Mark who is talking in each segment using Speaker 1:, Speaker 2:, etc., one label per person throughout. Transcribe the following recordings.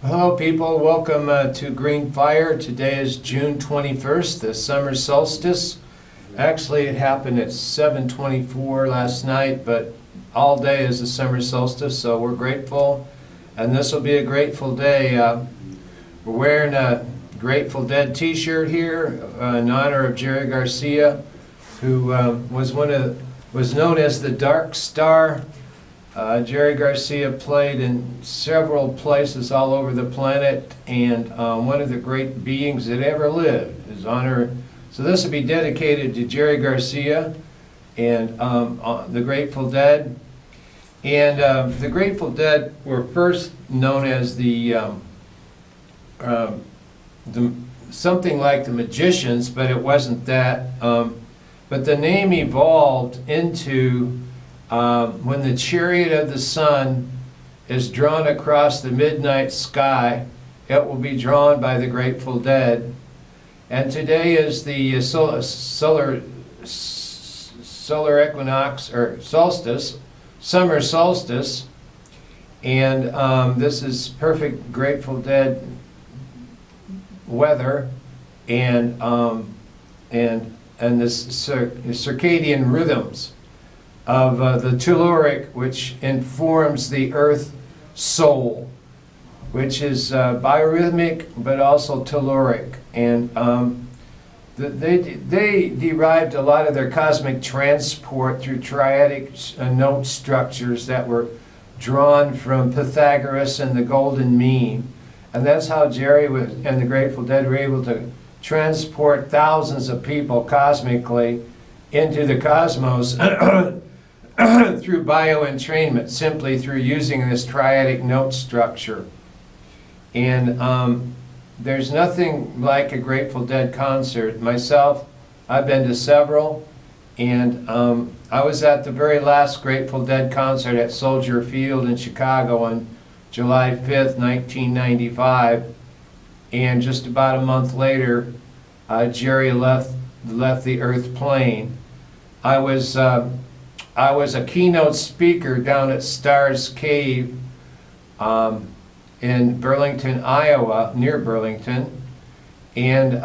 Speaker 1: Hello people, welcome to GreenFire. Today is June 21st, the summer solstice. Actually it happened at 7:24 last night, but all day is the summer solstice, so we're grateful. And this will be a grateful day. We're wearing a Grateful Dead t-shirt here in honor of Jerry Garcia, who was known as the Dark Star. Jerry Garcia played in several places all over the planet, and one of the great beings that ever lived. His honor. So this will be dedicated to Jerry Garcia and the Grateful Dead. And the Grateful Dead were first known as something like the Magicians, but it wasn't that. But the name evolved into when the chariot of the sun is drawn across the midnight sky, it will be drawn by the Grateful Dead. And today is the solar equinox, or solstice, summer solstice. And this is perfect Grateful Dead weather, and the circadian rhythms of the telluric, which informs the earth soul, which is biorhythmic but also telluric. And they derived a lot of their cosmic transport through triadic note structures that were drawn from Pythagoras and the Golden Mean. And that's how Jerry and the Grateful Dead were able to transport thousands of people cosmically into the cosmos through bioentrainment, simply through using this triadic note structure. And there's nothing like a Grateful Dead concert. Myself, I've been to several, and I was at the very last Grateful Dead concert at Soldier Field in Chicago on July 5th, 1995, and just about a month later, Jerry left the earth plane. I was a keynote speaker down at Stars Cave in Burlington, Iowa, near Burlington, and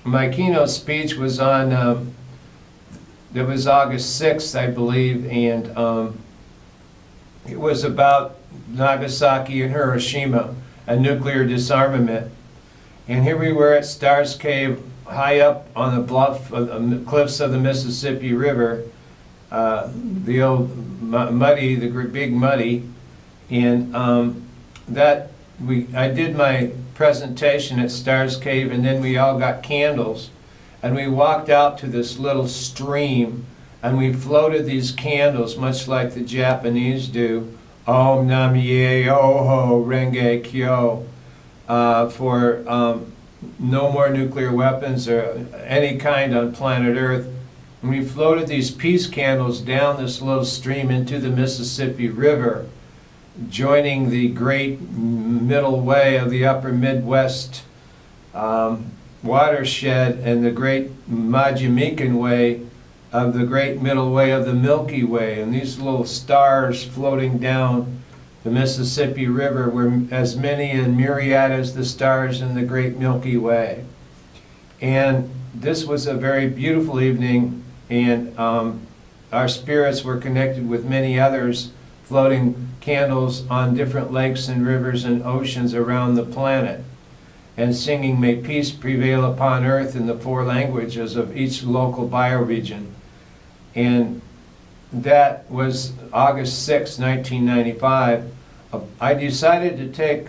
Speaker 1: my keynote speech was on, it was August 6th, I believe, and it was about Nagasaki and Hiroshima and nuclear disarmament. And here we were at Stars Cave, high up on the bluff of the cliffs of the Mississippi River, the old muddy, the big muddy, and I did my presentation at Stars Cave, and then we all got candles, and we walked out to this little stream, and we floated these candles, much like the Japanese do, Om Namie Oho Renge Kyo, for no more nuclear weapons or any kind on planet Earth. And we floated these peace candles down this little stream into the Mississippi River, joining the great middle way of the upper Midwest watershed and the great Majamican way of the great middle way of the Milky Way. And these little stars floating down the Mississippi River were as many and myriad as the stars in the great Milky Way. And this was a very beautiful evening, and our spirits were connected with many others, floating candles on different lakes and rivers and oceans around the planet, and singing "May Peace Prevail Upon Earth" in the 4 languages of each local bioregion. And that was August 6, 1995. I decided to take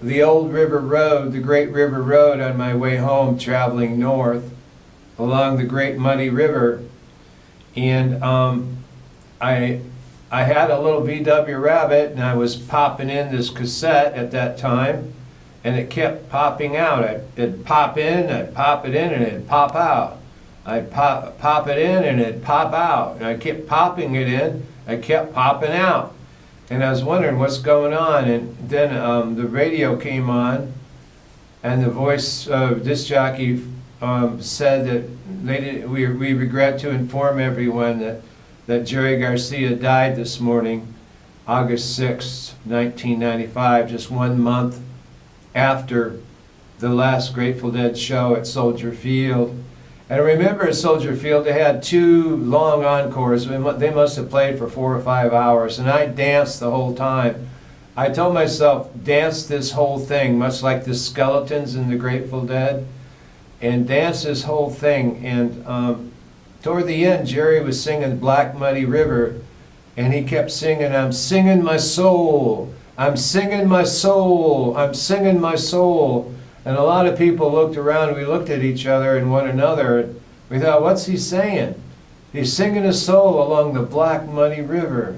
Speaker 1: the old river road, the Great River Road, on my way home, traveling north along the Great Muddy River. And I had a little VW Rabbit, and I was popping in this cassette at that time, and it kept popping out. It'd pop in, I'd pop it in, and it'd pop out. I'd pop it in, and it'd pop out. And I kept popping it in, I kept popping out. And I was wondering what's going on, and then the radio came on, and the voice of disc jockey said that we regret to inform everyone that Jerry Garcia died this morning August 6, 1995, just 1 month after the last Grateful Dead show at Soldier Field. And I remember at Soldier Field they had 2 long encores. They must have played for 4 or 5 hours, and I danced the whole time. I told myself, dance this whole thing, much like the Skeletons in the Grateful Dead, and dance this whole thing. And toward the end, Jerry was singing Black Muddy River, and he kept singing, I'm singing my soul, I'm singing my soul, I'm singing my soul. And a lot of people looked around, we looked at each other and one another, and we thought, what's he saying? He's singing his soul along the Black Muddy River.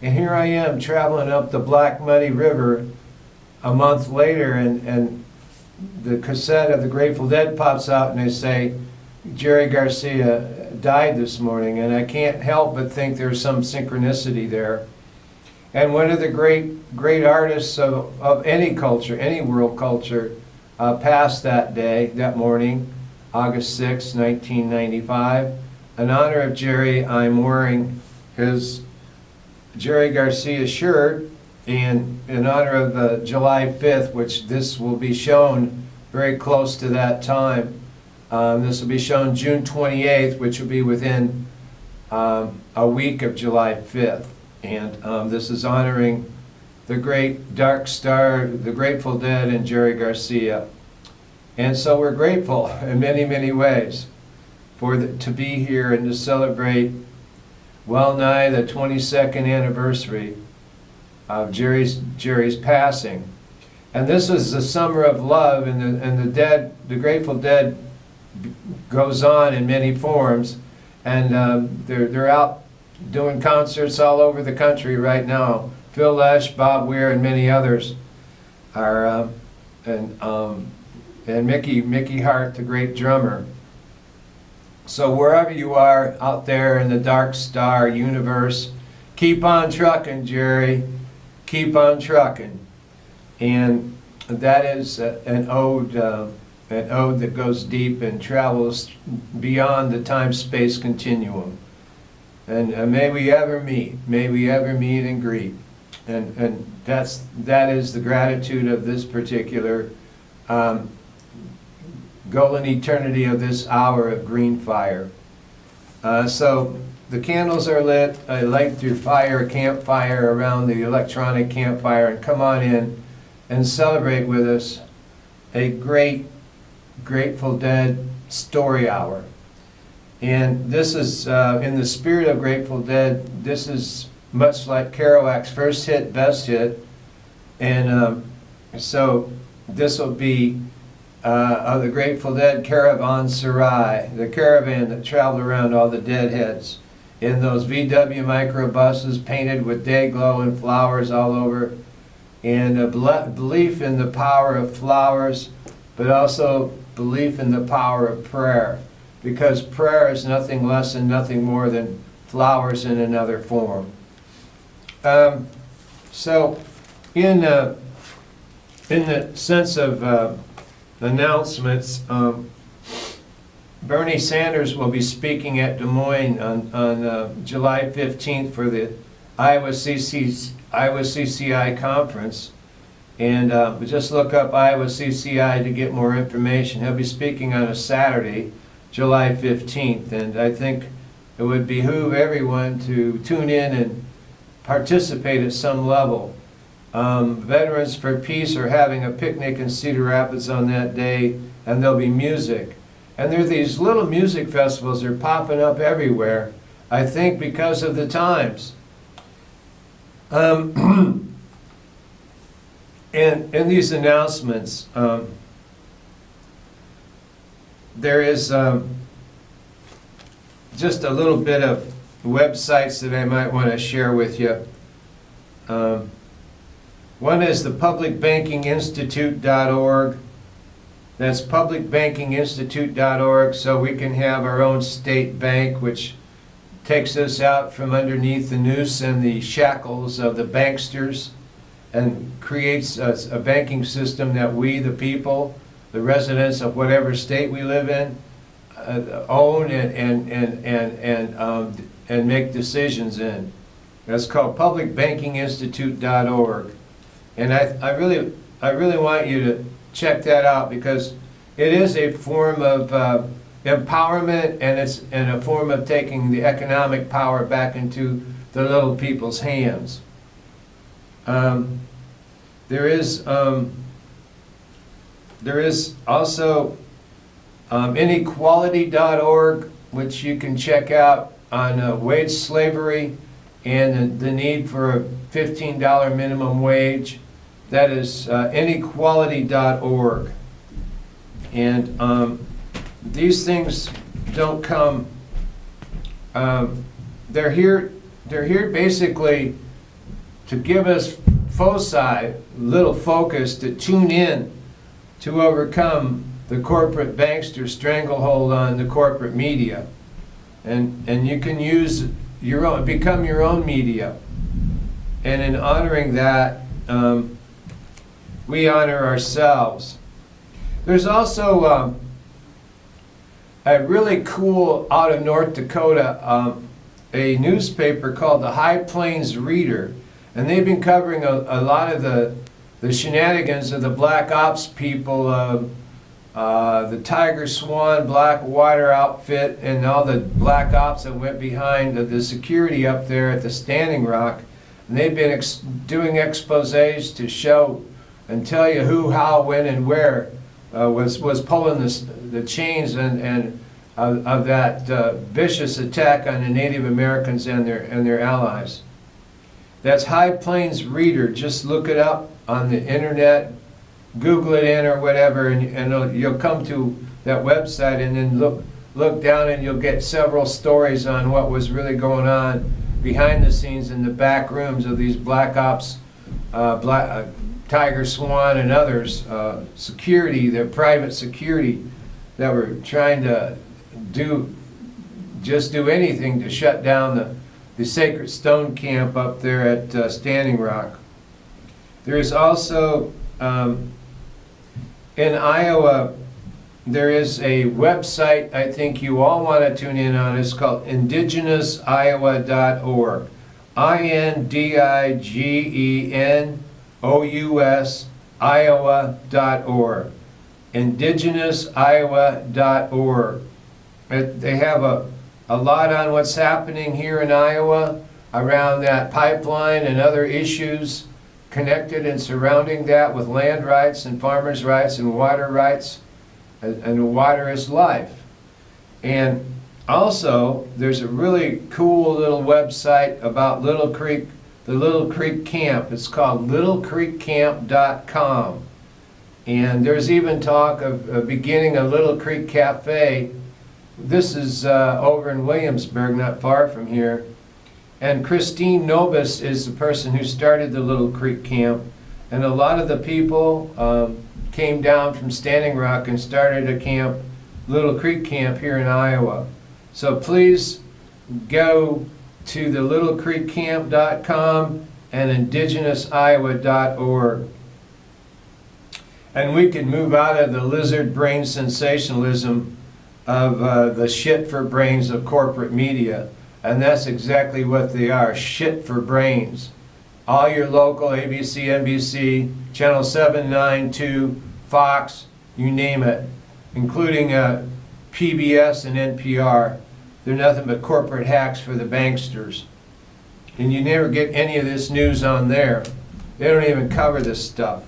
Speaker 1: And here I am traveling up the Black Muddy River a month later, and the cassette of the Grateful Dead pops out and they say, Jerry Garcia died this morning, and I can't help but think there's some synchronicity there. And one of the great artists of any culture, any world culture, passed that day, that morning, August 6, 1995. In honor of Jerry, I'm wearing his Jerry Garcia shirt, and in honor of July 5th, which this will be shown very close to that time. This will be shown June 28th, which will be within a week of July 5th. And this is honoring the great dark star, the Grateful Dead, and Jerry Garcia. And so we're grateful in many, many ways to be here and to celebrate well nigh the 22nd anniversary of Jerry's passing. And this is the summer of love, and the Grateful Dead goes on in many forms, and they're out doing concerts all over the country right now. Phil Lesh, Bob Weir, and many others are, and Mickey Hart, the great drummer. So wherever you are out there in the dark star universe, keep on trucking, Jerry. Keep on trucking. And that is an ode that goes deep and travels beyond the time-space continuum. And may we ever meet and greet. And that is the gratitude of this particular golden eternity of this hour of GreenFire. So the candles are lit. I like to fire a campfire around the electronic campfire, and come on in and celebrate with us a great Grateful Dead story hour. And this is, in the spirit of Grateful Dead, this is much like Kerouac's first hit, best hit. And so this will be of the Grateful Dead Caravanserai, the caravan that traveled around all the deadheads in those VW microbuses painted with day glow and flowers all over, and a belief in the power of flowers, but also belief in the power of prayer, because prayer is nothing less and nothing more than flowers in another form. So in the sense of announcements, Bernie Sanders will be speaking at Des Moines on July 15th for the Iowa CCI conference. And just look up Iowa CCI to get more information. He'll be speaking on a Saturday, July 15th. And I think it would behoove everyone to tune in and participate at some level. Veterans for Peace are having a picnic in Cedar Rapids on that day, and there'll be music. And there are these little music festivals that are popping up everywhere, I think because of the times. And in these announcements, there is just a little bit of websites that I might want to share with you. One is the publicbankinginstitute.org. That's publicbankinginstitute.org, so we can have our own state bank, which takes us out from underneath the noose and the shackles of the banksters and creates a banking system that we, the people, the residents of whatever state we live in, own and make decisions in. It's called publicbankinginstitute.org. And I really want you to check that out, because it is a form of empowerment, and it's a form of taking the economic power back into the little people's hands. There is also inequality.org, which you can check out on wage slavery and the need for a $15 minimum wage. That is inequality.org. And these things don't come, they're here basically to give us foci, little focus, to tune in to overcome the corporate bankster stranglehold on the corporate media. And you can use your own, become your own media. And in honoring that, we honor ourselves. There's also a really cool, out of North Dakota, a newspaper called the High Plains Reader. And they've been covering a lot of the shenanigans of the Black Ops people, the Tiger Swan Blackwater outfit, and all the Black Ops that went behind the security up there at the Standing Rock. And they've been doing exposés to show and tell you who, how, when, and where was pulling the chains and of that vicious attack on the Native Americans and their allies. That's High Plains Reader. Just look it up on the internet, Google it in or whatever, and you'll come to that website, and then look down and you'll get several stories on what was really going on behind the scenes in the back rooms of these Black Ops, Tiger Swan and others, security, their private security, that were trying to do anything to shut down the Sacred Stone Camp up there at Standing Rock. There is also, in Iowa, there is a website I think you all want to tune in on. It's called indigenousiowa.org. INDIGENOUS Iowa.org. indigenousiowa.org. They have a lot on what's happening here in Iowa around that pipeline and other issues connected and surrounding that, with land rights and farmers' rights and water rights, and water is life. And also, there's a really cool little website about Little Creek, the Little Creek Camp. It's called littlecreekcamp.com. And there's even talk of beginning a Little Creek Cafe. This is over in Williamsburg, not far from here. And Christine Nobis is the person who started the Little Creek Camp. And a lot of the people came down from Standing Rock and started a camp, Little Creek Camp, here in Iowa. So please go to the littlecreekcamp.com and indigenousiowa.org. And we can move out of the lizard brain sensationalism of the shit for brains of corporate media. And that's exactly what they are, shit for brains. All your local ABC, NBC, Channel 7, 9, 2, Fox, you name it, including PBS and NPR. They're nothing but corporate hacks for the banksters. And you never get any of this news on there. They don't even cover this stuff.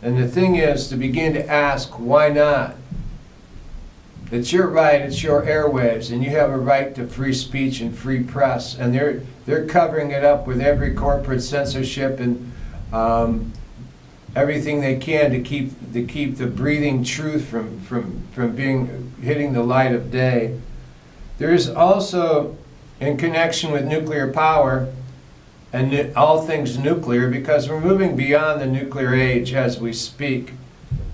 Speaker 1: And the thing is to begin to ask, why not? It's your right, it's your airwaves, and you have a right to free speech and free press. And they're covering it up with every corporate censorship and everything they can to keep the breathing truth from hitting the light of day. There is also, in connection with nuclear power and all things nuclear, because we're moving beyond the nuclear age as we speak.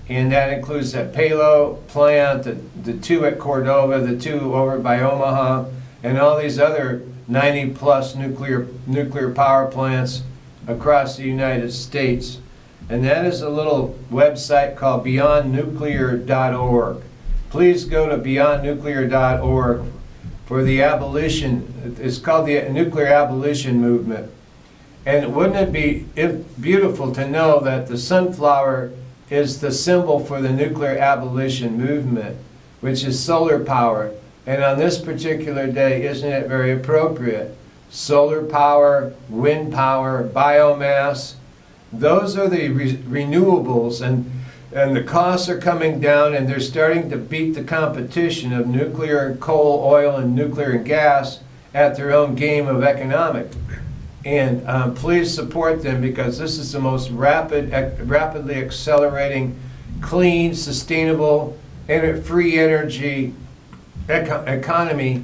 Speaker 1: And that includes that Palo plant, the two at Cordova, the two over by Omaha, and all these other 90-plus nuclear power plants across the United States. And that is a little website called beyondnuclear.org. Please go to beyondnuclear.org for the abolition. It's called the nuclear abolition movement. And wouldn't it be beautiful to know that the sunflower is the symbol for the nuclear abolition movement, which is solar power. And on this particular day, isn't it very appropriate? Solar power, wind power, biomass, those are the renewables, and the costs are coming down, and they're starting to beat the competition of nuclear, coal, oil, and nuclear and gas at their own game of economic. And please support them, because this is the most rapidly accelerating, clean, sustainable, free energy economy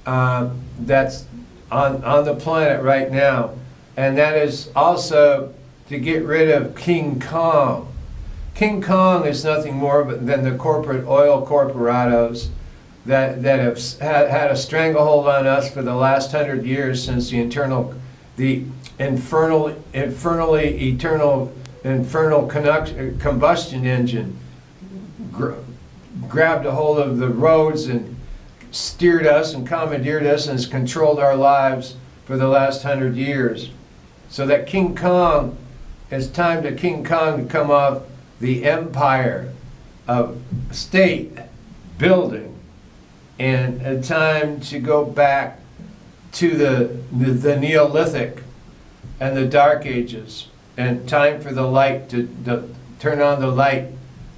Speaker 1: that's on the planet right now. And that is also to get rid of King Kong. King Kong is nothing more than the corporate oil corporatos that have had a stranglehold on us for the last 100 years, since the infernal combustion engine grabbed a hold of the roads and steered us and commandeered us and has controlled our lives for the last 100 years. So that King Kong, it's time to King Kong to come off the empire of state building, and a time to go back to the Neolithic and the Dark Ages, and time for the light to turn on the light,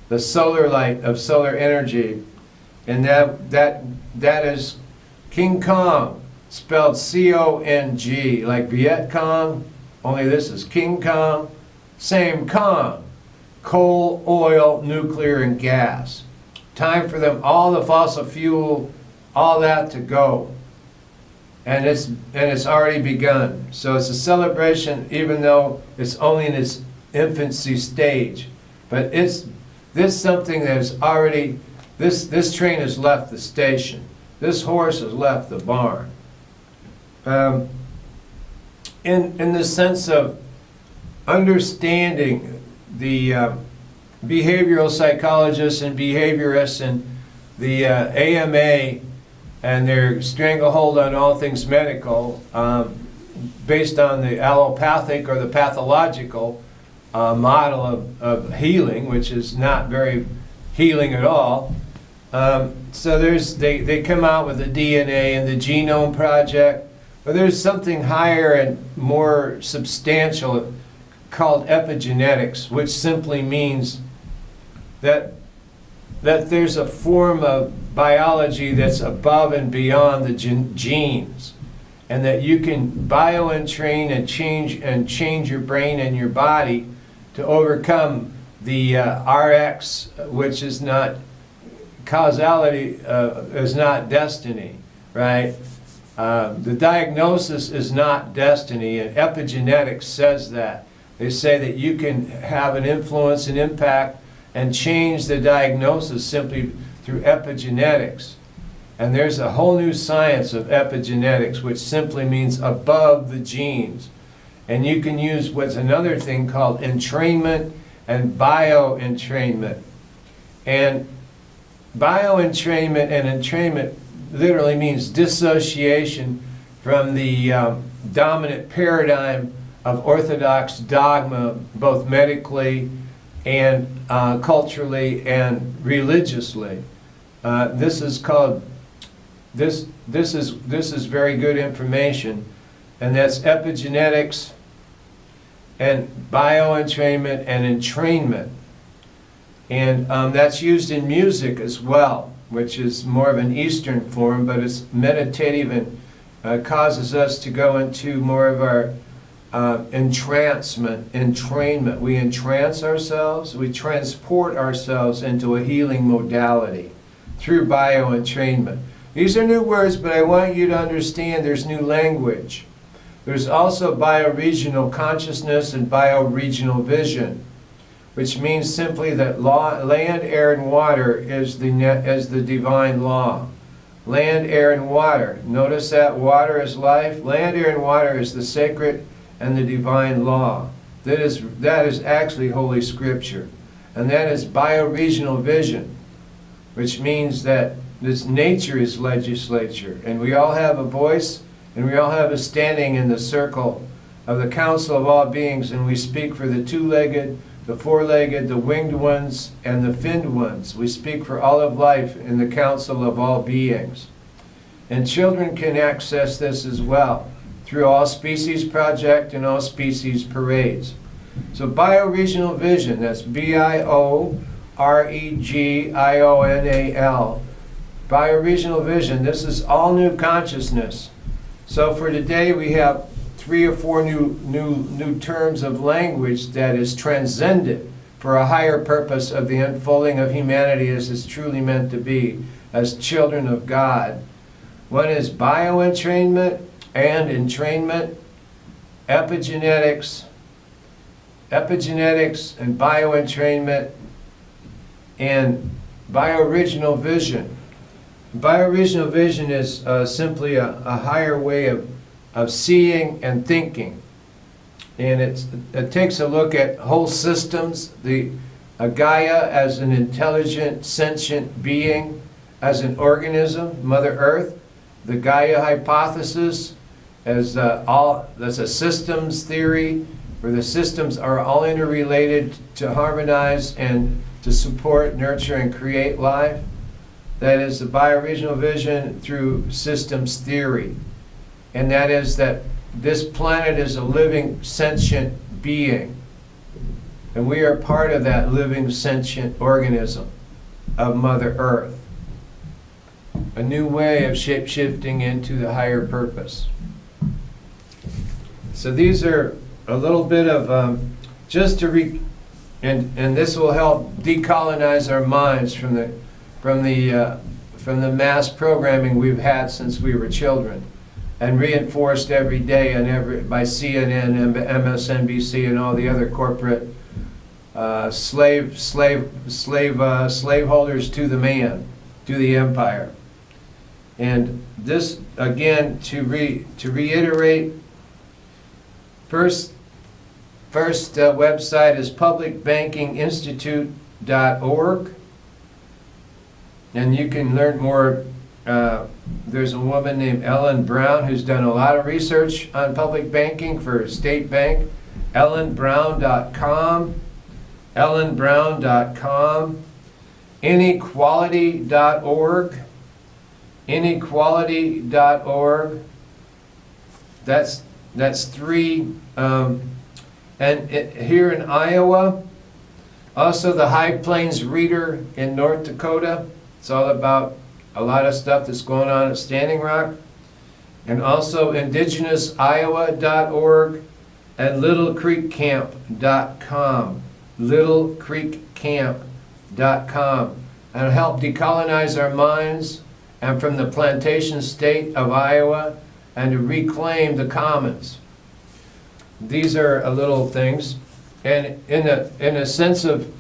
Speaker 1: the solar light of solar energy. And that is King Kong, spelled C-O-N-G, like Viet Cong, only this is King Kong, same Kong, coal, oil, nuclear, and gas. Time for them, all the fossil fuel, all that to go. And it's already begun. So it's a celebration, even though it's only in its infancy stage. But this something that is already, this train has left the station. This horse has left the barn. In the sense of understanding the behavioral psychologists and behaviorists and the AMA and their stranglehold on all things medical, based on the allopathic or the pathological model of healing, which is not very healing at all. So they come out with the DNA and the Genome Project, but there's something higher and more substantial called epigenetics, which simply means that there's a form of biology that's above and beyond the genes, and that you can bio-entrain and change your brain and your body to overcome the RX, which is not causality, is not destiny, right? The diagnosis is not destiny, and epigenetics says that. They say that you can have an influence and impact and change the diagnosis simply through epigenetics. And there's a whole new science of epigenetics, which simply means above the genes. And you can use what's another thing called entrainment and bio-entrainment. And bio-entrainment and entrainment literally means dissociation from the dominant paradigm of orthodox dogma, both medically and culturally and religiously. This is called, this is very good information, and that's epigenetics and bio-entrainment and entrainment. And that's used in music as well, which is more of an Eastern form, but it's meditative and causes us to go into more of our entrainment. We entrance ourselves, we transport ourselves into a healing modality through bio-entrainment. These are new words, but I want you to understand there's new language. There's also bioregional consciousness and bioregional vision, which means simply that land, air, and water is the divine law. Land, air, and water. Notice that water is life. Land, air, and water is the sacred and the divine law. That is actually Holy Scripture. And that is bioregional vision, which means that this nature is legislature, and we all have a voice, and we all have a standing in the circle of the council of all beings, and we speak for the two-legged, the four-legged, the winged ones, and the finned ones. We speak for all of life in the council of all beings. And children can access this as well through All Species Project and All Species Parades. So Bioregional Vision, that's BIOREGIONAL. Bioregional Vision, this is all new consciousness. So for today we have 3 or 4 new terms of language that is transcendent for a higher purpose of the unfolding of humanity as it's truly meant to be, as children of God. One is bioentrainment and entrainment, epigenetics and bioentrainment, and bioregional vision. Bioregional vision is simply a higher way of seeing and thinking. And it takes a look at whole systems, Gaia as an intelligent, sentient being, as an organism, Mother Earth, the Gaia hypothesis as that's a systems theory, where the systems are all interrelated to harmonize and to support, nurture, and create life. That is the bioregional vision through systems theory. And that is that this planet is a living, sentient being. And we are part of that living, sentient organism of Mother Earth. A new way of shape-shifting into the higher purpose. So these are a little bit of just to and this will help decolonize our minds from the mass programming we've had since we were children, and reinforced every day and by CNN, MSNBC, and all the other corporate slaveholders to the man, to the empire. And this again to reiterate. First website is publicbankinginstitute.org, and you can learn more. There's a woman named Ellen Brown who's done a lot of research on public banking for State Bank. ellenbrown.com, inequality.org, inequality.org. That's 3. Here in Iowa, also the High Plains Reader in North Dakota. It's all about a lot of stuff that's going on at Standing Rock. And also indigenousiowa.org and littlecreekcamp.com. littlecreekcamp.com. And help decolonize our minds and from the plantation state of Iowa, and to reclaim the commons. These are little things, and in a sense of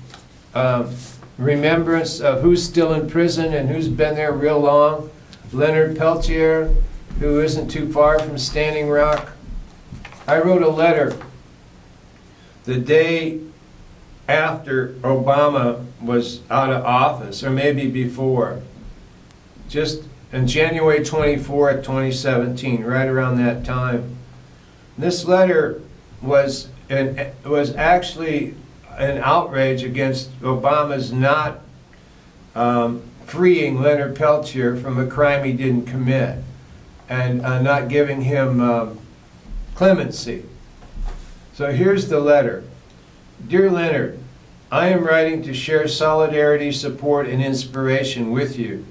Speaker 1: remembrance of who's still in prison and who's been there real long. Leonard Peltier, who isn't too far from Standing Rock. I wrote a letter the day after Obama was out of office, or maybe before, just on January 24th, 2017, right around that time. This letter was actually an outrage against Obama's not freeing Leonard Peltier from a crime he didn't commit, and not giving him clemency. So here's the letter. Dear Leonard, I am writing to share solidarity, support, and inspiration with you.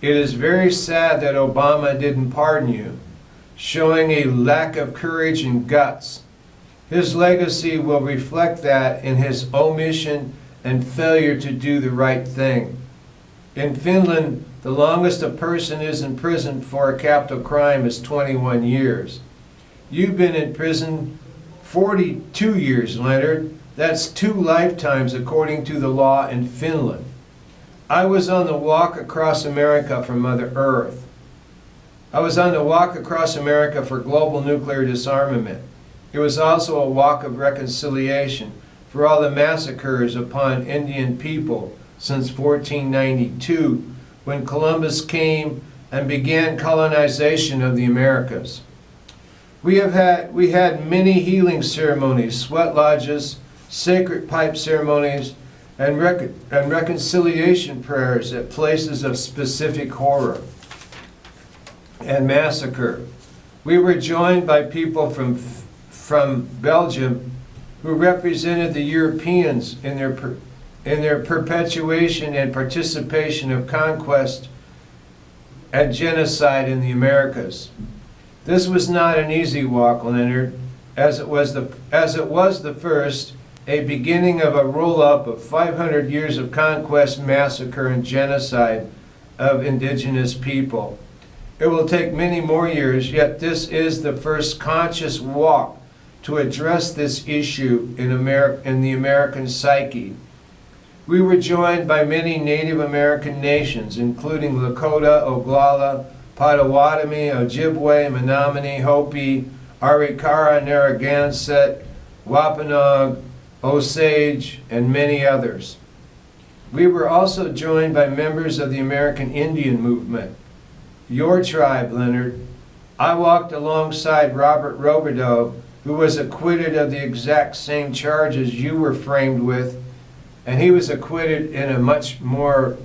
Speaker 1: It is very sad that Obama didn't pardon you, showing a lack of courage and guts. His legacy will reflect that in his omission and failure to do the right thing. In Finland, the longest a person is in prison for a capital crime is 21 years. You've been in prison 42 years, Leonard. That's 2 lifetimes according to the law in Finland. I was on the walk across America for Mother Earth. I was on the walk across America for global nuclear disarmament. It was also a walk of reconciliation for all the massacres upon Indian people since 1492, when Columbus came and began colonization of the Americas. We had many healing ceremonies, sweat lodges, sacred pipe ceremonies, and reconciliation prayers at places of specific horror and massacre. We were joined by people from Belgium who represented the Europeans in their perpetuation and participation of conquest and genocide in the Americas. This was not an easy walk, Leonard, as it was the first, a beginning of a roll-up of 500 years of conquest, massacre, and genocide of indigenous people. It will take many more years, yet this is the first conscious walk to address this issue in the American psyche. We were joined by many Native American nations, including Lakota, Oglala, Potawatomi, Ojibwe, Menominee, Hopi, Arikara, Narragansett, Wampanoag, Osage, and many others. We were also joined by members of the American Indian movement. Your tribe, Leonard. I walked alongside Robert Robideau, who was acquitted of the exact same charges you were framed with, and he was acquitted in a much more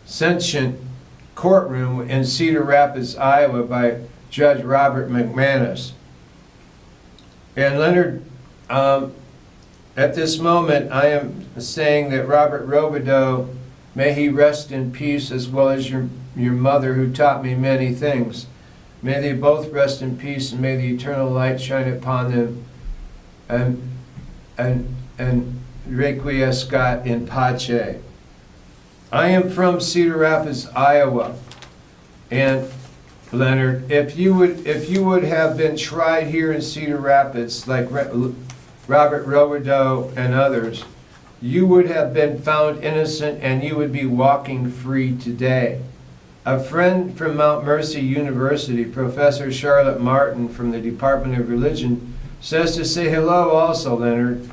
Speaker 1: sentient courtroom in Cedar Rapids, Iowa, by Judge Robert McManus. And Leonard, at this moment, I am saying that Robert Robideau, may he rest in peace, as well as your mother, who taught me many things. May they both rest in peace, and may the eternal light shine upon them. And requiescat in pace. I am from Cedar Rapids, Iowa, and Leonard, if you would have been tried here in Cedar Rapids, like Robert Robideau and others, you would have been found innocent and you would be walking free today. A friend from Mount Mercy University, Professor Charlotte Martin from the Department of Religion, says to say hello also, Leonard.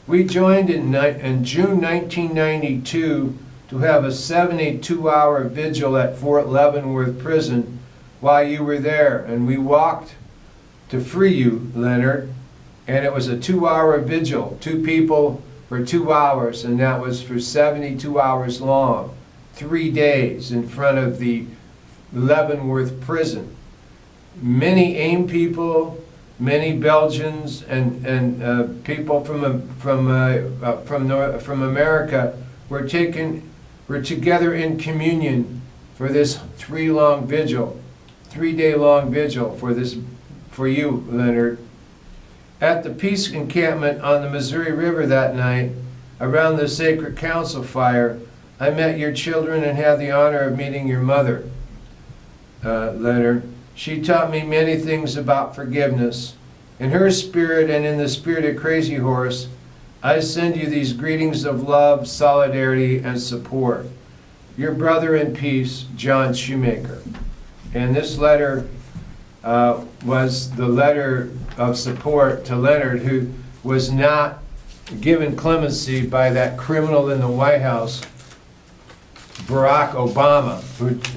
Speaker 1: We joined in June 1992 to have a 72-hour vigil at Fort Leavenworth Prison while you were there, and we walked to free you, Leonard, and it was a 2-hour vigil, 2 people for 2 hours, and that was for 72 hours long, 3 days in front of the Leavenworth Prison. Many AIM people, many Belgians, and people from America were together in communion for this 3-day long vigil for you, Leonard. At the peace encampment on the Missouri River that night, around the sacred council fire, I met your children and had the honor of meeting your mother, Leonard. She taught me many things about forgiveness. In her spirit and in the spirit of Crazy Horse, I send you these greetings of love, solidarity, and support. Your brother in peace, John Shoemaker. And this letter was the letter of support to Leonard, who was not given clemency by that criminal in the White House, Barack Obama,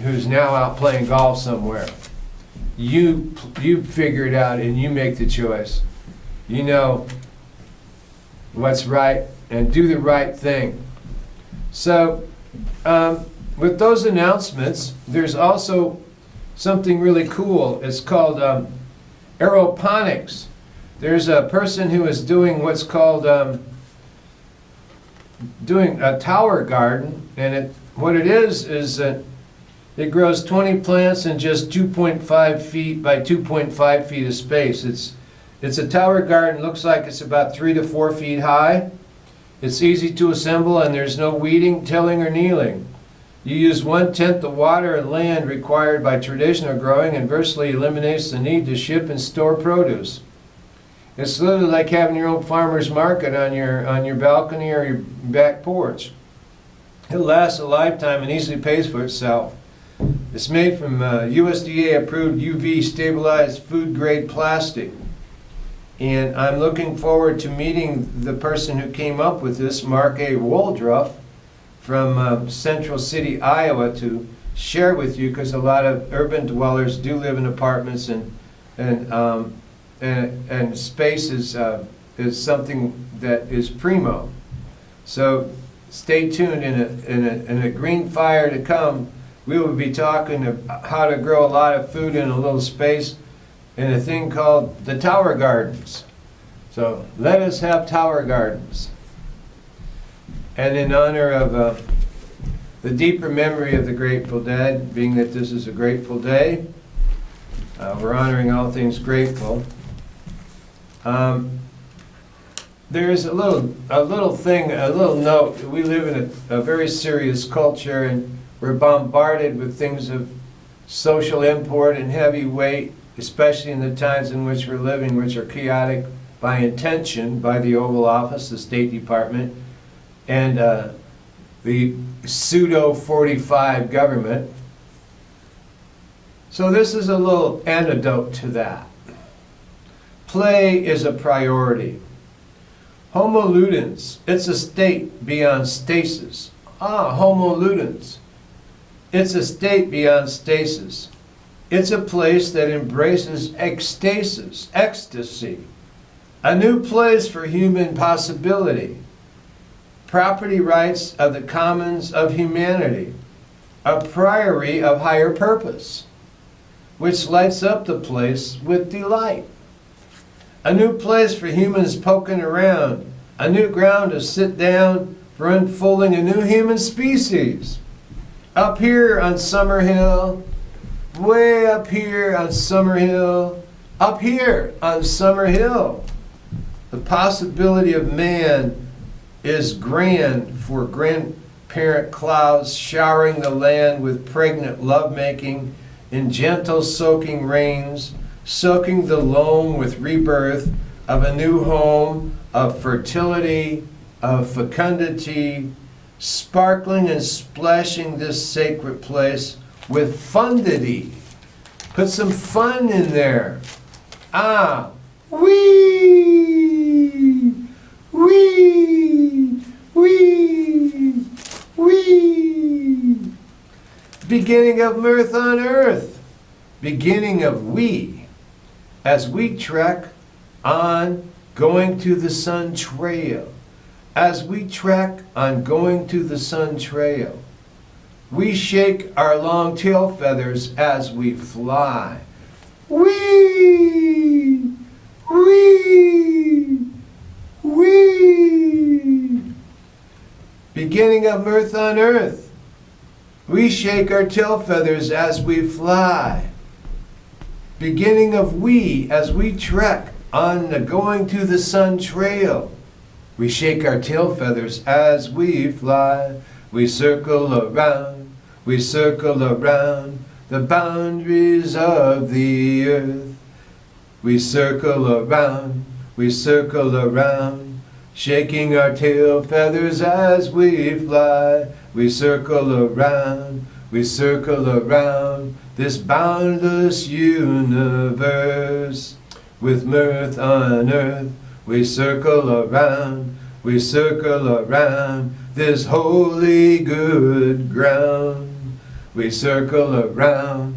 Speaker 1: who's now out playing golf somewhere. You figure it out and you make the choice. You know what's right and do the right thing. So with those announcements, there's also something really cool. It's called aeroponics. There's a person who is doing what's called doing a tower garden, and what it is that it grows 20 plants in just 2.5 feet by 2.5 feet of space. It's a tower garden. Looks like it's about 3 to 4 feet high. It's easy to assemble, and there's no weeding, tilling, or kneeling. You use 1/10 the water and land required by traditional growing, and virtually eliminates the need to ship and store produce. It's literally like having your own farmer's market on your balcony or your back porch. It lasts a lifetime and easily pays for itself. It's made from USDA-approved UV-stabilized food-grade plastic. And I'm looking forward to meeting the person who came up with this, Mark A. Waldruff, from Central City, Iowa, to share with you, because a lot of urban dwellers do live in apartments, and space is something that is primo. So stay tuned. In a GreenFire to come, we will be talking about how to grow a lot of food in a little space in a thing called the Tower Gardens. So let us have Tower Gardens. And in honor of the deeper memory of the Grateful Dead, being that this is a grateful day, we're honoring all things grateful. There's a little note. We live in a very serious culture, and we're bombarded with things of social import and heavy weight, especially in the times in which we're living, which are chaotic by intention, by the Oval Office, the State Department, and the pseudo-45 government. So this is a little antidote to that. Play is a priority. Homo ludens, it's a state beyond stasis. Homo ludens. It's a state beyond stasis. It's a place that embraces ecstasis, ecstasy. A new place for human possibility. Property rights of the commons of humanity. A priory of higher purpose, which lights up the place with delight. A new place for humans poking around. A new ground to sit down for unfolding a new human species. Up here on Summer Hill, way up here on Summer Hill, up here on Summer Hill. The possibility of man is grand for grandparent clouds showering the land with pregnant lovemaking in gentle soaking rains, soaking the loam with rebirth of a new home, of fertility, of fecundity, sparkling and splashing this sacred place with fundity. Put some fun in there. Wee, wee, wee, wee. Beginning of mirth on earth. Beginning of we. As we trek on going to the sun trail. As we trek on going to the sun trail. We shake our long tail feathers as we fly. Wee! Wee! Wee! Beginning of mirth on earth. We shake our tail feathers as we fly. Beginning of we as we trek on the going to the sun trail. We shake our tail feathers as we fly. We circle around the boundaries of the earth. We circle around, shaking our tail feathers as we fly. We circle around this boundless universe. With mirth on earth, we circle around this holy good ground. We circle around,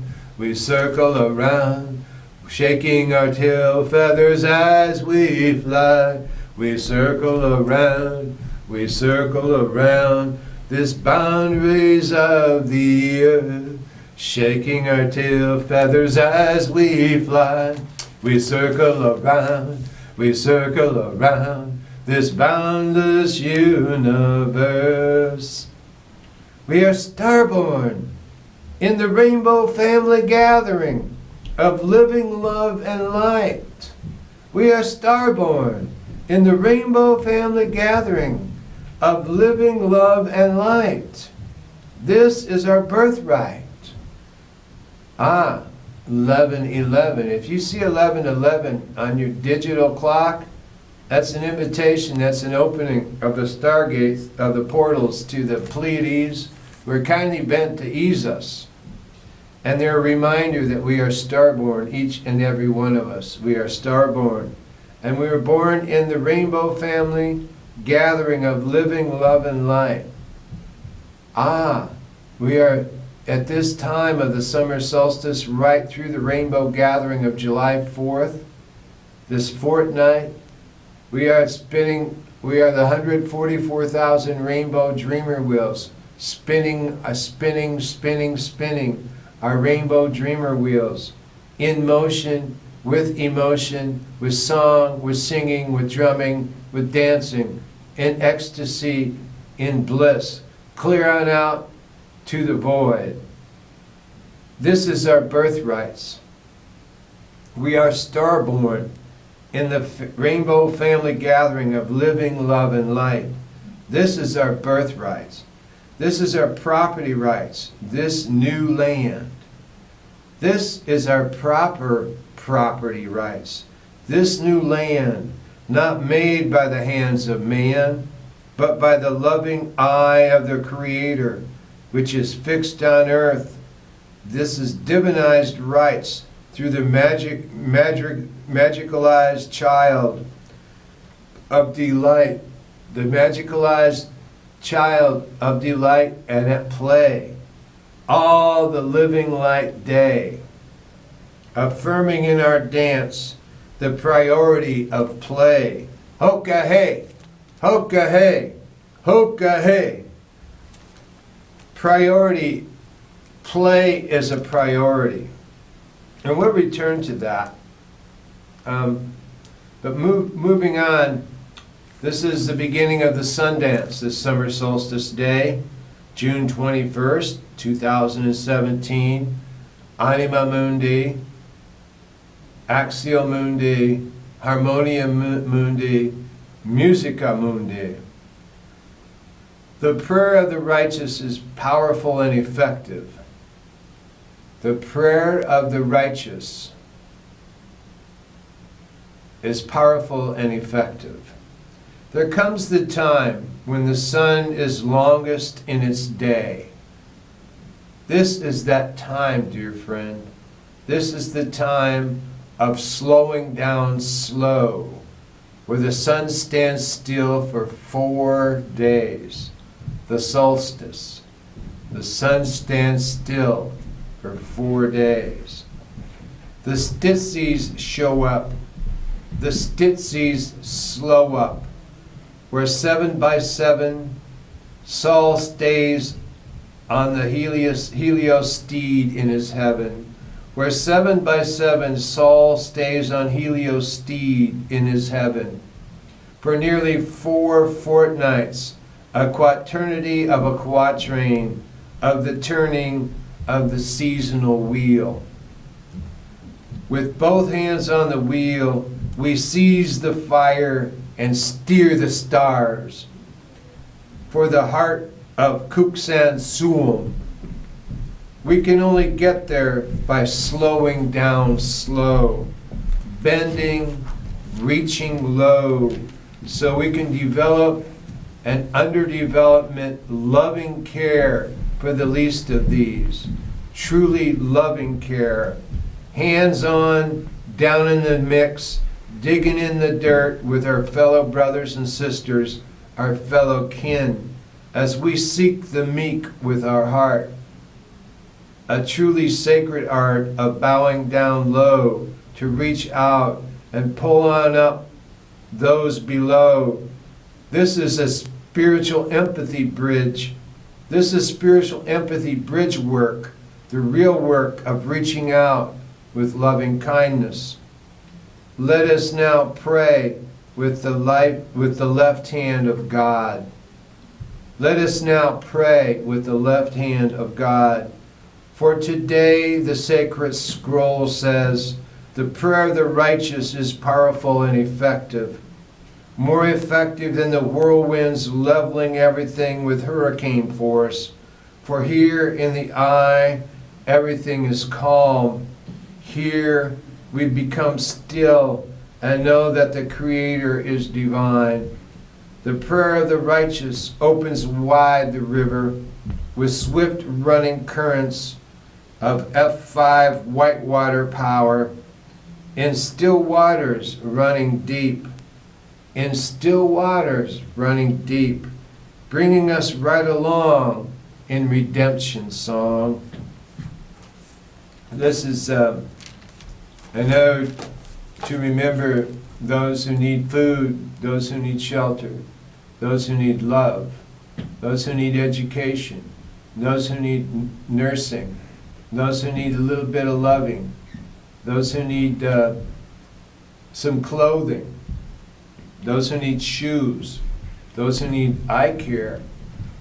Speaker 1: shaking our tail feathers as we fly. We circle around this boundaries of the earth, shaking our tail feathers as we fly. We circle around this boundless universe. We are starborn in the rainbow family gathering of living love and light. We are starborn in the rainbow family gathering of living love and light. This is our birthright. 11:11. If you see 11:11 on your digital clock, that's an invitation, that's an opening of the stargates, of the portals to the Pleiades. We're kindly bent to ease us. And they're a reminder that we are starborn, each and every one of us. We are starborn. And we were born in the rainbow family gathering of living love and light. We are at this time of the summer solstice, right through the rainbow gathering of July 4th, this fortnight. We are the 144,000 rainbow dreamer wheels, spinning, our rainbow dreamer wheels, in motion, with emotion, with song, with singing, with drumming, with dancing, in ecstasy, in bliss, clear on out to the void. This is our birthrights. We are starborn in the rainbow family gathering of living love and light. This is our birthrights. This is our property rights, this new land. This is our proper property rights. This new land, not made by the hands of man, but by the loving eye of the Creator, which is fixed on earth. This is divinized rights through the magicalized child of delight, the magicalized child of delight and at play, all the living light day, affirming in our dance the priority of play. Hoka hey, hoka hey, hoka hey. Priority, play is a priority. And we'll return to that. But moving on, this is the beginning of the Sundance, this summer solstice day, June 21st, 2017, Anima Mundi, Axial Mundi, Harmonia Mundi, Musica Mundi. The prayer of the righteous is powerful and effective. The prayer of the righteous is powerful and effective. There comes the time when the sun is longest in its day. This is that time, dear friend. This is the time of slowing down slow, where the sun stands still for 4 days. The solstice. The sun stands still for 4 days. The Stitzies show up. The Stitzies slow up. Where 7 by 7, Saul stays on the Helios steed in his heaven. Where 7 by 7, Saul stays on Helios steed in his heaven. For nearly 4 fortnights, a quaternity of a quatrain of the turning of the seasonal wheel. With both hands on the wheel, we seize the fire and steer the stars. For the heart of Kuksan Suum, we can only get there by slowing down slow, bending, reaching low, so we can develop an underdevelopment loving care for the least of these. Truly loving care. Hands on, down in the mix, digging in the dirt with our fellow brothers and sisters, our fellow kin, as we seek the meek with our heart. A truly sacred art of bowing down low to reach out and pull on up those below. This is a spiritual empathy bridge. This is spiritual empathy bridge work, the real work of reaching out with loving kindness. Let us now pray with the left hand of God. Let us now pray with the left hand of God. For today the sacred scroll says, the prayer of the righteous is powerful and effective, more effective than the whirlwinds leveling everything with hurricane force. For here in the eye, everything is calm. Here we become still and know that the Creator is divine. The prayer of the righteous opens wide the river with swift running currents of F5 whitewater power, in still waters running deep, in still waters running deep, bringing us right along in redemption song. This is an ode to remember those who need food, those who need shelter, those who need love, those who need education, those who need nursing, those who need a little bit of loving, those who need some clothing, those who need shoes, those who need eye care,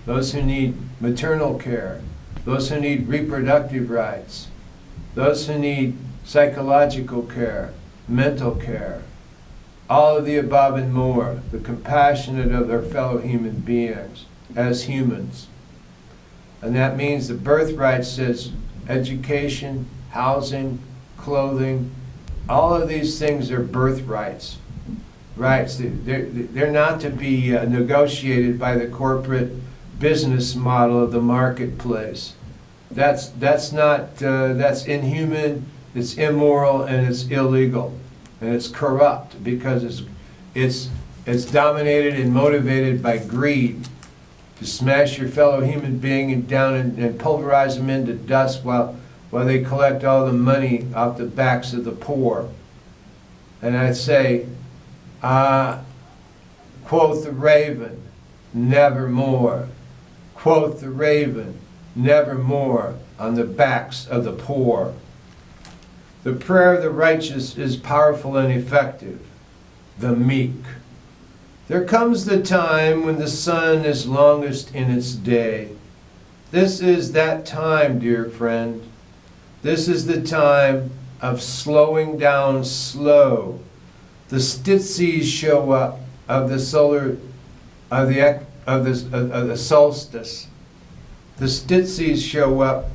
Speaker 1: those who need maternal care, those who need reproductive rights, those who need psychological care, mental care, all of the above and more, the compassionate of their fellow human beings as humans. And that means the birthright says education, housing, clothing, all of these things are birthrights. Rights. They're not to be negotiated by the corporate business model of the marketplace. That's inhuman, it's immoral, and it's illegal, and it's corrupt because it's dominated and motivated by greed to smash your fellow human being down and pulverize them into dust while they collect all the money off the backs of the poor. And I'd say, quoth the raven, nevermore. Quoth the raven, nevermore on the backs of the poor. The prayer of the righteous is powerful and effective. The meek. There comes the time when the sun is longest in its day. This is that time, dear friend. This is the time of slowing down slow. The stitzies show up of the solar, of the solstice. The stitzies show up.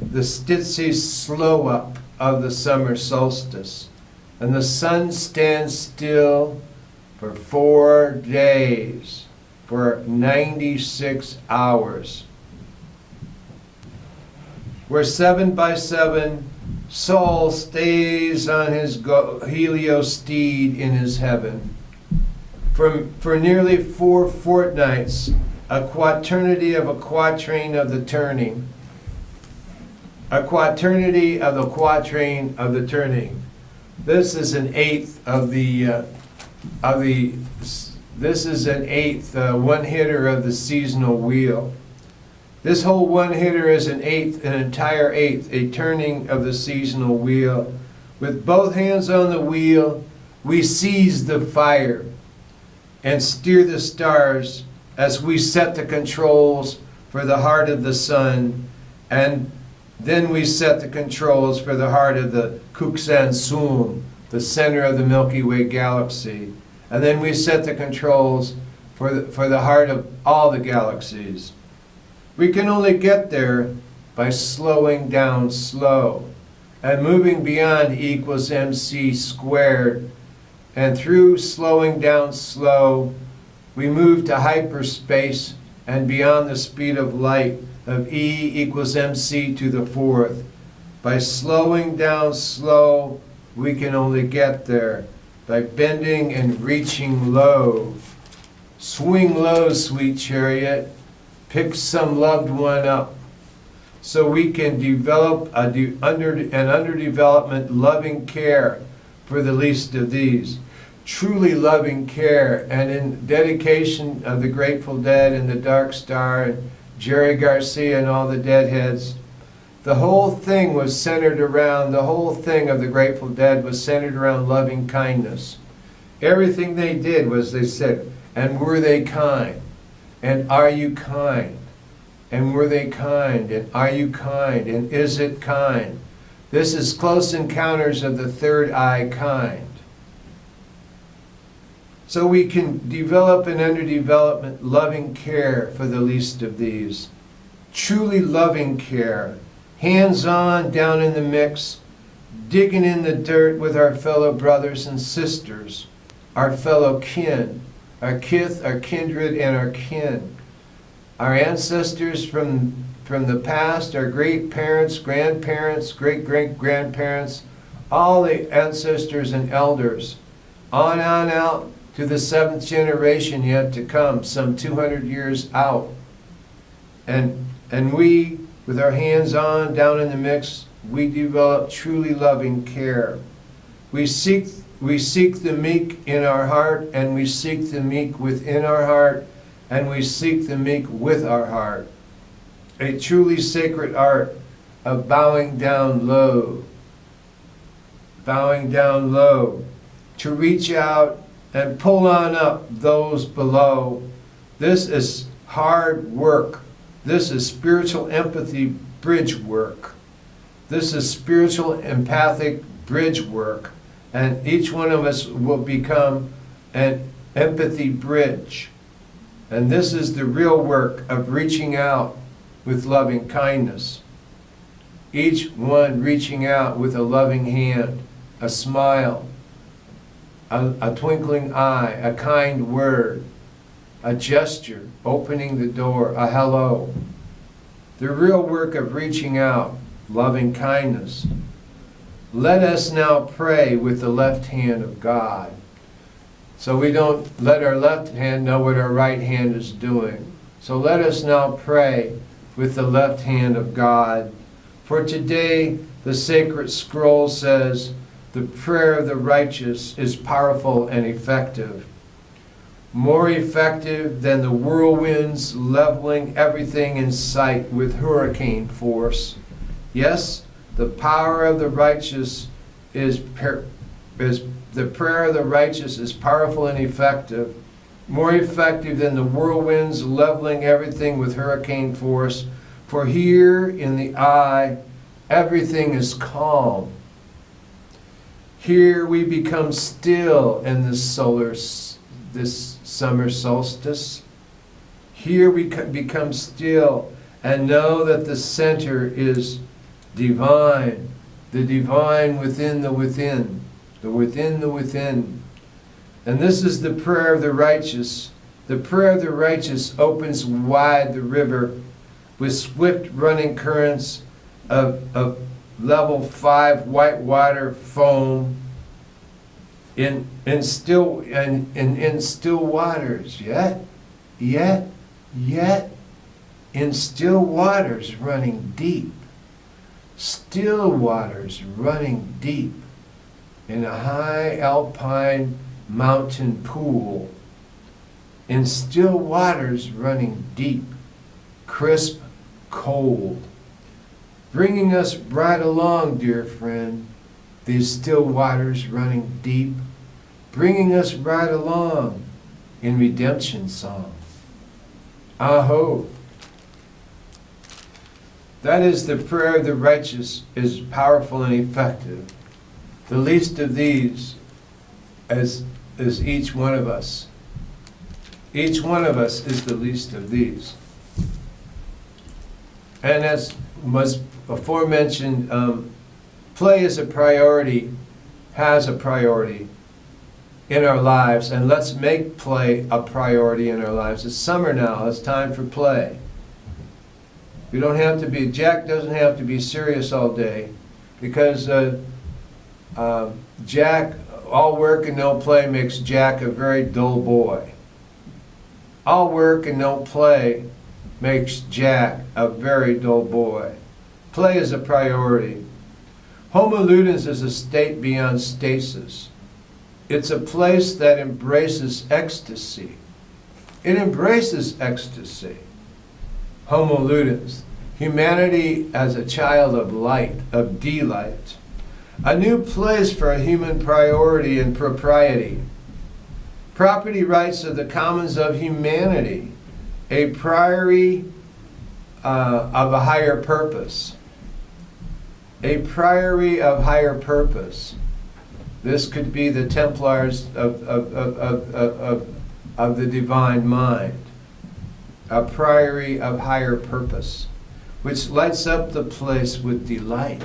Speaker 1: The stitzies slow up of the summer solstice, and the sun stands still for 4 days, for 96 hours. Where 7 by 7 Sol stays on his helio-steed in his heaven. For nearly 4 fortnights, a quaternity of a quatrain of the turning. A quaternity of the quatrain of the turning. This is an eighth of the this is an eighth, one hitter of the seasonal wheel. This whole one hitter is an eighth, an entire eighth, a turning of the seasonal wheel. With both hands on the wheel, we seize the fire and steer the stars as we set the controls for the heart of the sun, and then we set the controls for the heart of the Kuksansum, the center of the Milky Way galaxy. And then we set the controls for the heart of all the galaxies. We can only get there by slowing down slow and moving beyond E equals mc squared. And through slowing down slow, we move to hyperspace and beyond the speed of light of E equals mc to the fourth. By slowing down slow, we can only get there by bending and reaching low. Swing low, sweet chariot. Pick some loved one up so we can develop an underdevelopment loving care for the least of these. Truly loving care, and in dedication of the Grateful Dead and the Dark Star and Jerry Garcia and all the Deadheads, the whole thing was centered around, the whole thing of the Grateful Dead was centered around loving kindness. Everything they did was they said, and were they kind? And are you kind? And were they kind? And are you kind? And is it kind? This is Close Encounters of the Third Eye kind. So we can develop an underdevelopment loving care for the least of these. Truly loving care. Hands-on, down in the mix, digging in the dirt with our fellow brothers and sisters, our fellow kin, our kith, our kindred, and our kin. Our ancestors from the past, our great-parents, grandparents, great-great-grandparents, all the ancestors and elders, on out to the 7th generation yet to come, some 200 years out. And we, with our hands on, down in the mix, we develop truly loving care. We seek the meek in our heart, and we seek the meek within our heart, and we seek the meek with our heart. A truly sacred art of bowing down low, to reach out and pull on up those below. This is hard work. This is spiritual empathy bridge work. This is spiritual empathic bridge work. And each one of us will become an empathy bridge. And this is the real work of reaching out with loving kindness. Each one reaching out with a loving hand, a smile, a twinkling eye, a kind word, a gesture, opening the door, a hello. The real work of reaching out, loving kindness. Let us now pray with the left hand of God. So we don't let our left hand know what our right hand is doing. So let us now pray with the left hand of God. For today, the sacred scroll says, the prayer of the righteous is powerful and effective. More effective than the whirlwinds leveling everything in sight with hurricane force. Yes, the power of the righteous the prayer of the righteous is powerful and effective, more effective than the whirlwinds leveling everything with hurricane force. For here in the eye, everything is calm. Here we become still in this summer solstice. Here we become still and know that the center is divine, the divine within the within, the within the within. And this is the prayer of the righteous. The prayer of the righteous opens wide the river with swift running currents of level 5 white water foam in still waters, yet in still waters running deep. Still waters running deep in a high alpine mountain pool. In still waters running deep, crisp, cold. Bringing us right along, dear friend, these still waters running deep, bringing us right along in redemption song. Aho. That is the prayer of the righteous is powerful and effective. The least of these is each one of us. Each one of us is the least of these. And as was aforementioned, play is a priority, has a priority in our lives, and let's make play a priority in our lives. It's summer now, it's time for play. You don't have to be, Jack doesn't have to be serious all day, because Jack, all work and no play makes Jack a very dull boy. All work and no play makes Jack a very dull boy. Play is a priority. Homo ludens is a state beyond stasis. It's a place that embraces ecstasy. It embraces ecstasy. Homo ludens, humanity as a child of light, of delight. A new place for a human priority and propriety. Property rights of the commons of humanity. A priory of a higher purpose. A priory of higher purpose. This could be the Templars of the divine mind. A priory of higher purpose, which lights up the place with delight.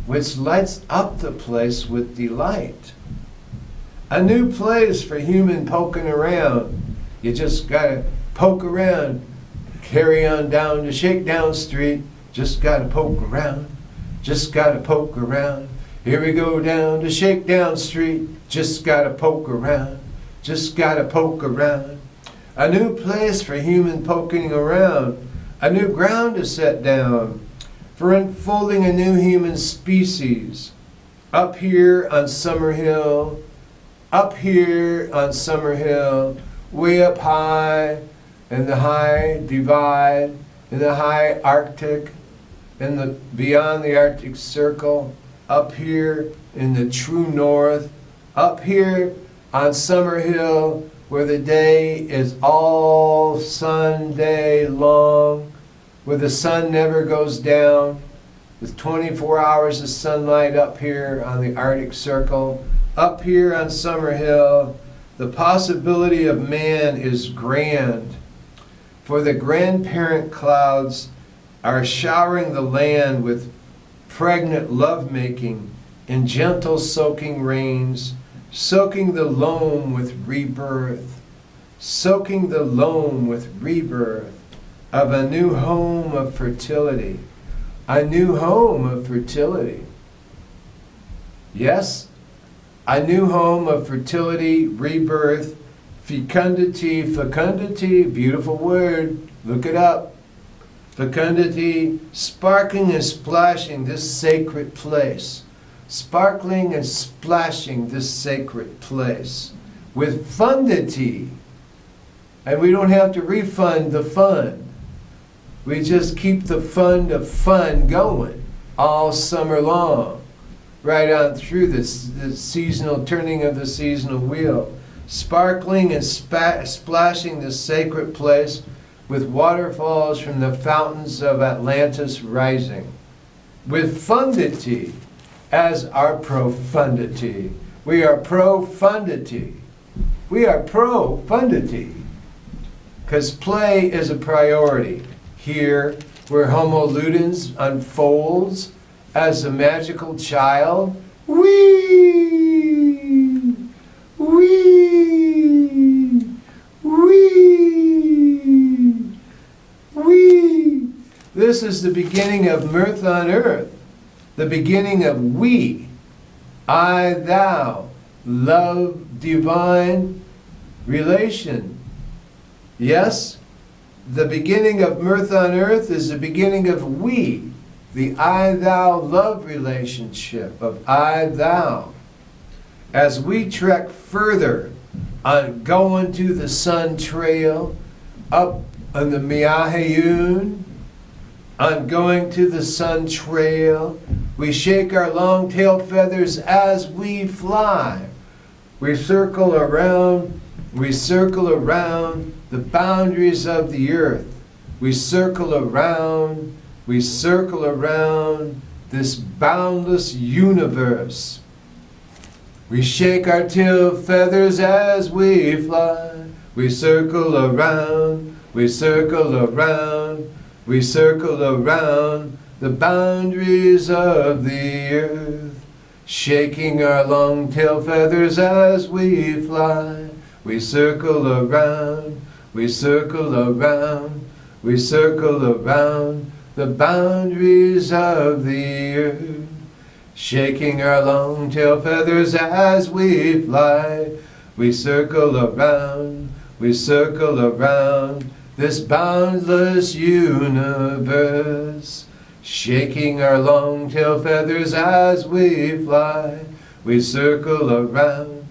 Speaker 1: Which lights up the place with delight. A new place for human poking around. You just gotta poke around. Carry on down to Shakedown Street. Just gotta poke around. Just gotta poke around. Here we go down to Shakedown Street. Just gotta poke around. Just gotta poke around. A new place for human poking around. a new ground to set down for unfolding a new human species. Up here on Summer Hill, up here on Summer Hill, way up high in the high divide, in the high Arctic, in the beyond the Arctic Circle, up here in the true north, up here on Summer Hill, where the day is all Sunday long, where the sun never goes down, with 24 hours of sunlight up here on the Arctic Circle, up here on Summer Hill, the possibility of man is grand. For the grandparent clouds are showering the land with pregnant lovemaking and gentle soaking rains, soaking the loam with rebirth, soaking the loam with rebirth of a new home of fertility, a new home of fertility. Yes, a new home of fertility, rebirth, fecundity, beautiful word, look it up. Fecundity, sparkling and splashing this sacred place. Sparkling and splashing this sacred place. With fundity. And we don't have to refund the fund. We just keep the fund of fun going all summer long. Right on through this seasonal turning of the seasonal wheel. Sparkling and splashing this sacred place with waterfalls from the fountains of Atlantis rising. With fundity as our profundity. We are profundity. We are profundity. Because play is a priority. Here, where Homo ludens unfolds as a magical child, wee, wee, wee, wee. This is the beginning of mirth on earth, the beginning of we, I, thou, love, divine relation. Yes? The beginning of mirth on earth is the beginning of we, the I-thou love relationship of I-thou. As we trek further on going to the sun trail, up on the Miahayun, on going to the sun trail, we shake our long tail feathers as we fly. We circle around the boundaries of the earth. We circle around this boundless universe. We shake our tail feathers as we fly. We circle around the boundaries of the earth. Shaking our long tail feathers as we fly. We circle around the boundaries of the earth. Shaking our long tail feathers as we fly. We circle around this boundless universe. Shaking our long tail feathers as we fly. We circle around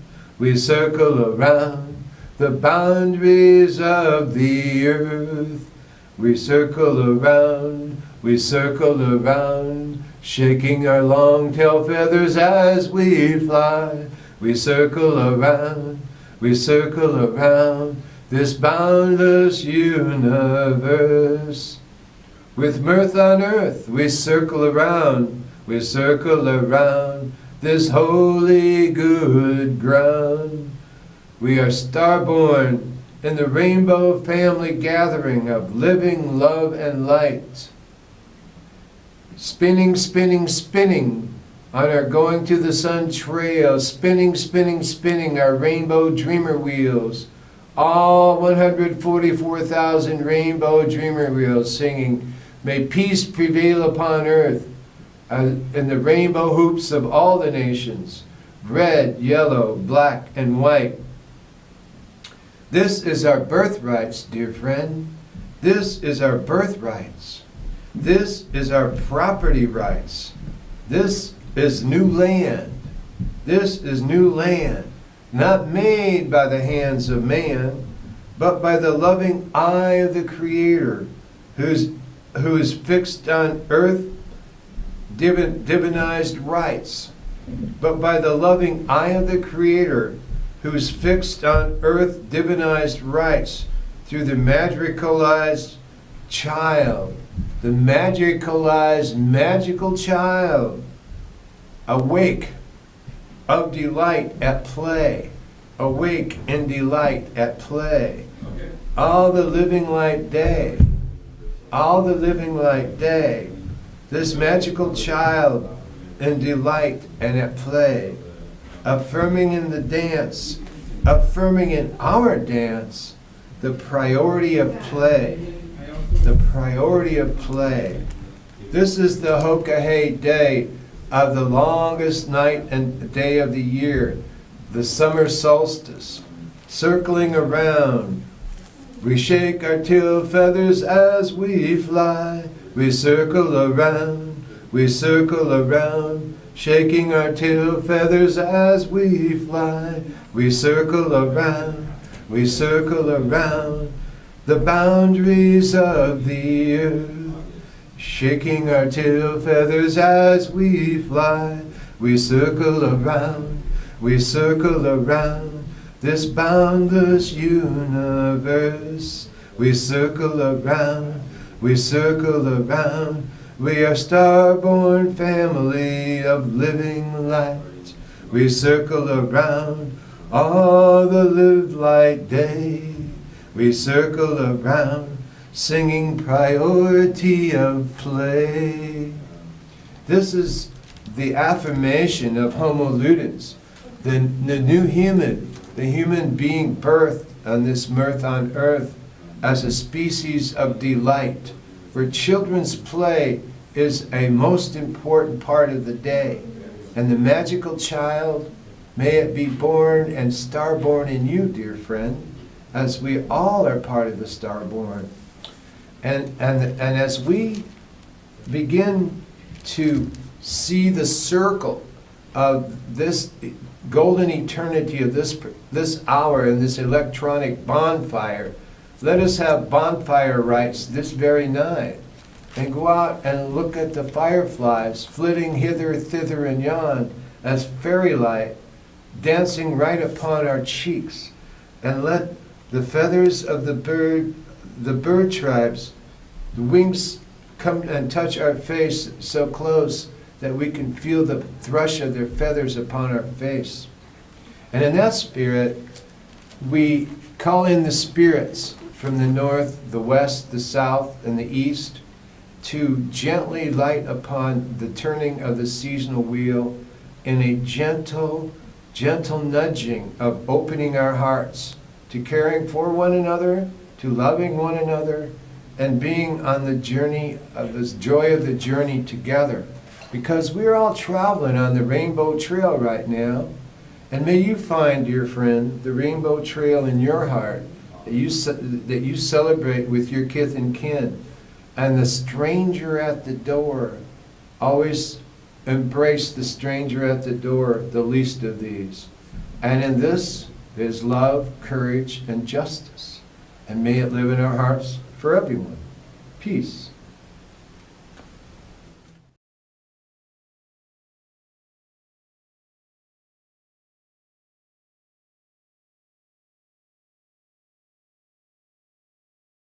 Speaker 1: the boundaries of the earth. We circle around, shaking our long tail feathers as we fly. We circle around this boundless universe. With mirth on earth, we circle around this holy good ground. We are starborn in the rainbow family gathering of living love and light. Spinning on our going to the sun trail, spinning our rainbow dreamer wheels. All 144,000 rainbow dreamer wheels singing, may peace prevail upon earth, in the rainbow hoops of all the nations, red, yellow, black, and white. This is our birthrights, dear friend. This is our birthrights. This is our property rights. This is new land. This is new land, not made by the hands of man, but by the loving eye of the Creator, who is fixed on earth divinized rights, but by the loving eye of the Creator, who is fixed on earth divinized rights through the magicalized child, the magicalized magical child, awake of delight at play, awake in delight at play.
Speaker 2: Okay.
Speaker 1: All the living light day, all the living light day, this magical child in delight and at play, affirming in the dance, affirming in our dance, the priority of play, the priority of play. This is the Hokahe day of the longest night and day of the year, the summer solstice, circling around. We shake our tail feathers as we fly. We circle around, shaking our tail feathers as we fly. We circle around the boundaries of the earth, shaking our tail feathers as we fly. We circle around this boundless universe. We circle around. We are star-born family of living light. We circle around all the lived light day. We circle around, singing priority of play. This is the affirmation of Homo ludens, the new human, the human being birthed on this mirth on earth as a species of delight, where children's play is a most important part of the day. And the magical child, may it be born and star-born in you, dear friend, as we all are part of the star-born. And as we begin to see the circle of this golden eternity of this hour and this electronic bonfire, let us have bonfire rites this very night, and go out and look at the fireflies flitting hither, thither, and yon as fairy light, dancing right upon our cheeks, and let the feathers of the bird tribes, the wings come and touch our face so close that we can feel the thrush of their feathers upon our face. And in that spirit, we call in the spirits from the north, the west, the south, and the east to gently light upon the turning of the seasonal wheel in a gentle nudging of opening our hearts to caring for one another, to loving one another, and being on the journey of this joy of the journey together. Because we're all traveling on the Rainbow Trail right now. And may you find, dear friend, the Rainbow Trail in your heart that you celebrate with your kith and kin. And the stranger at the door, always embrace the stranger at the door, the least of these. And in this is love, courage, and justice. And may it live in our hearts for everyone. Peace.